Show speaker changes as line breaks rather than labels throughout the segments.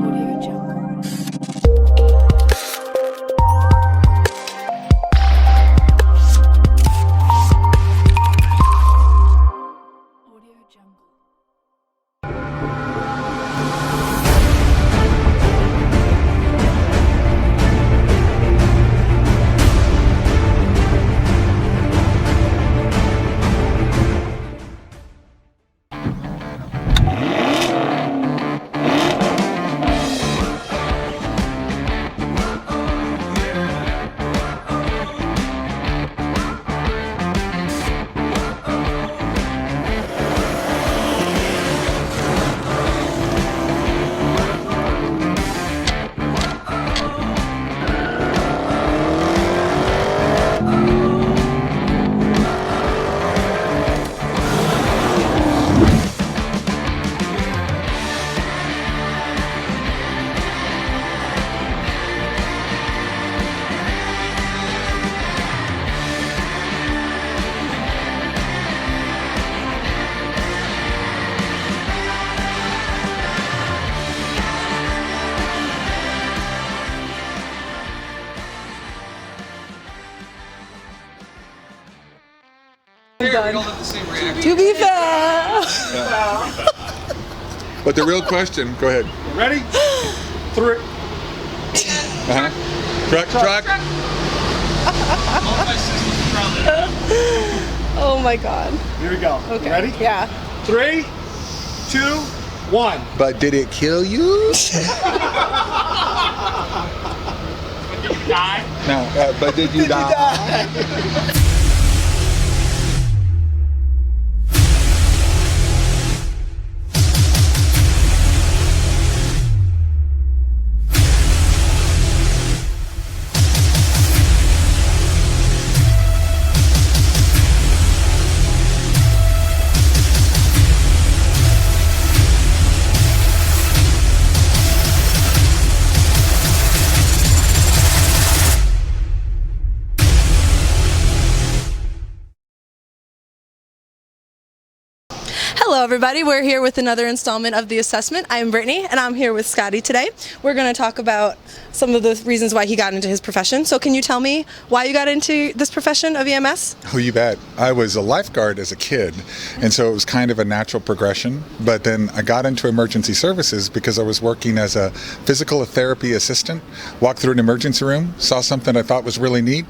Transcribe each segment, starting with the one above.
Audio Jungle. Audio Jungle.
We all have the same reaction.
To be fair.
But the real question, go ahead.
Ready? 3.
Truck.
Oh my god.
Here we go.
Okay.
Ready?
Yeah.
3, 2, 1.
But did it kill you?
Did you die?
No, but did you die?
Hello everybody, we're here with another installment of The Assessment. I'm Brittany and I'm here with Scotty today. We're going to talk about some of the reasons why he got into his profession. So can you tell me why you got into this profession of EMS?
Oh, you bet. I was a lifeguard as a kid, and so it was kind of a natural progression. But then I got into emergency services because I was working as a physical therapy assistant, walked through an emergency room, saw something I thought was really neat,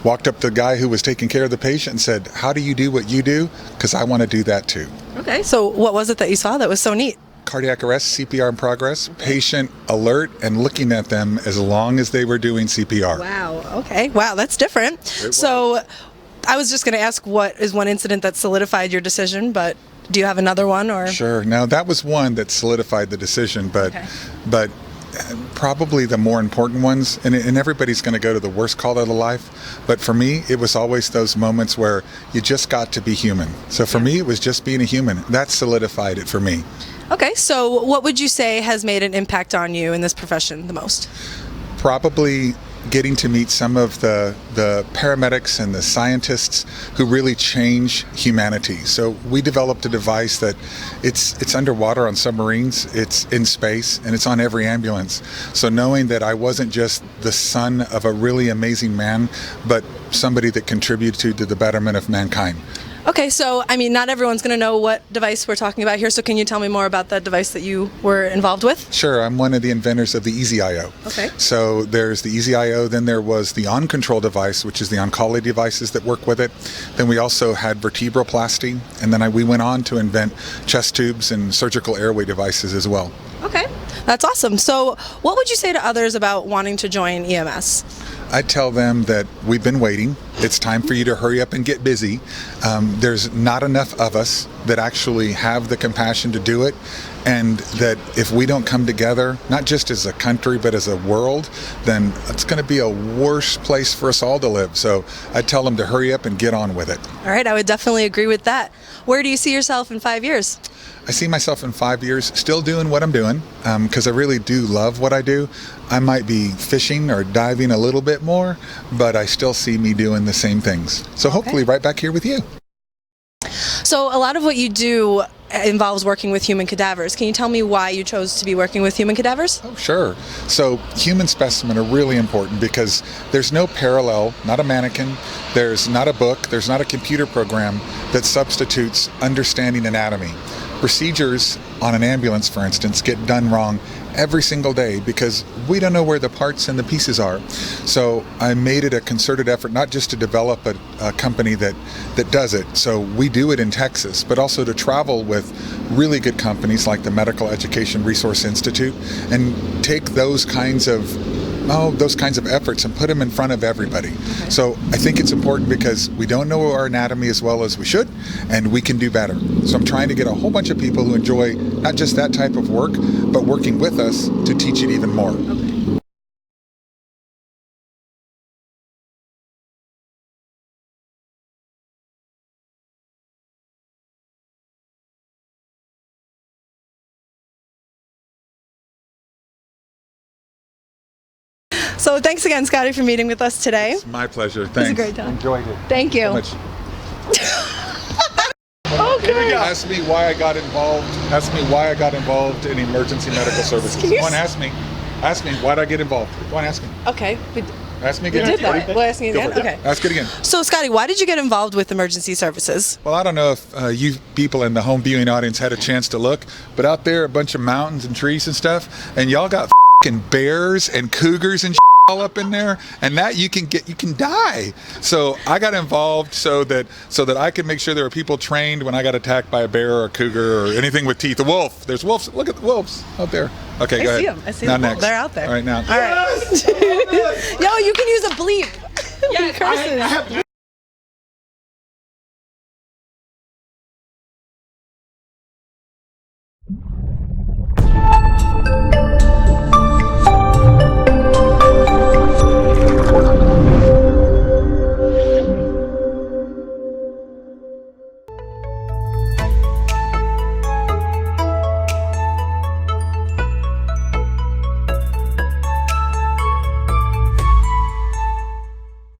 walked up to the guy who was taking care of the patient and said, "How do you do what you do? Because I want to do that too."
Okay, so what was it that you saw that was so neat?
Cardiac arrest, CPR in progress, patient alert, and looking at them as long as they were doing CPR.
Wow, okay. Wow, that's different. So I was just going to ask what is one incident that solidified your decision, but do you have another one? Or
Sure. Now, that was one that solidified the decision, but
Okay.
but probably the more important ones, and everybody's going to go to the worst call of their life, but for me, it was always those moments where you just got to be human. So for me, it was just being a human. That solidified it for me.
Okay, so what would you say has made an impact on you in this profession the most?
Probably getting to meet some of the paramedics and the scientists who really change humanity. So we developed a device that it's underwater on submarines, it's in space, and it's on every ambulance. So knowing that I wasn't just the son of a really amazing man, but somebody that contributed to the betterment of mankind.
Okay, so I mean, not everyone's going to know what device we're talking about here, so can you tell me more about that device that you were involved with?
Sure, I'm one of the inventors of the EasyIO.
Okay.
So there's the EasyIO, then there was the OnControl device, which is the oncology devices that work with it. Then we also had vertebroplasty, and then we went on to invent chest tubes and surgical airway devices as well.
Okay, that's awesome. So what would you say to others about wanting to join EMS?
I tell them that we've been waiting. It's time for you to hurry up and get busy. There's not enough of us that actually have the compassion to do it, and that if we don't come together, not just as a country but as a world, then it's going to be a worse place for us all to live. So I tell them to hurry up and get on with it.
All right, I would definitely agree with that. Where do you see yourself in 5 years?
I see myself in 5 years still doing what I'm doing, because I really do love what I do. I might be fishing or diving a little bit more, but I still see me doing the same things. So hopefully right back here with you.
So a lot of what you do involves working with human cadavers. Can you tell me why you chose to be working with human cadavers?
Oh, sure. So human specimen are really important because there's no parallel, not a mannequin, there's not a book, there's not a computer program that substitutes understanding anatomy. Procedures on an ambulance, for instance, get done wrong every single day because we don't know where the parts and the pieces are. So I made it a concerted effort not just to develop a company that does it, so we do it in Texas, but also to travel with really good companies like the Medical Education Resource Institute and take those kinds of efforts and put them in front of everybody.
Okay.
So I think it's important because we don't know our anatomy as well as we should, and we can do better. So I'm trying to get a whole bunch of people who enjoy not just that type of work, but working with us to teach it even more.
Okay. So thanks again, Scotty, for meeting with us today.
It's my pleasure. Thanks.
It was a great time.
Enjoyed it.
Thank you.
So much.
Okay.
Here we go. Ask me why I got involved. Ask me why I got involved in emergency medical services.
Can you
Go on, ask me. Ask me. Why did I get involved? Go on, ask me.
Okay.
Ask me
We
again.
did that. We'll ask you
Go
again?
for it.
Okay.
Ask it again.
So, Scotty, why did you get involved with emergency services?
Well, I don't know if you people in the home viewing audience had a chance to look, but out there, a bunch of mountains and trees and stuff, and y'all got f***ing bears and cougars and all up in there, and that you can die. So I got involved so that I could make sure there were people trained when I got attacked by a bear or a cougar or anything with teeth. A wolf. There's wolves. Look at the wolves out there. Okay, go ahead.
I see
Now
them.
next.
They're out there.
All right, now.
All right. Yo, you can use a bleep.
Yes,
Curses.
I have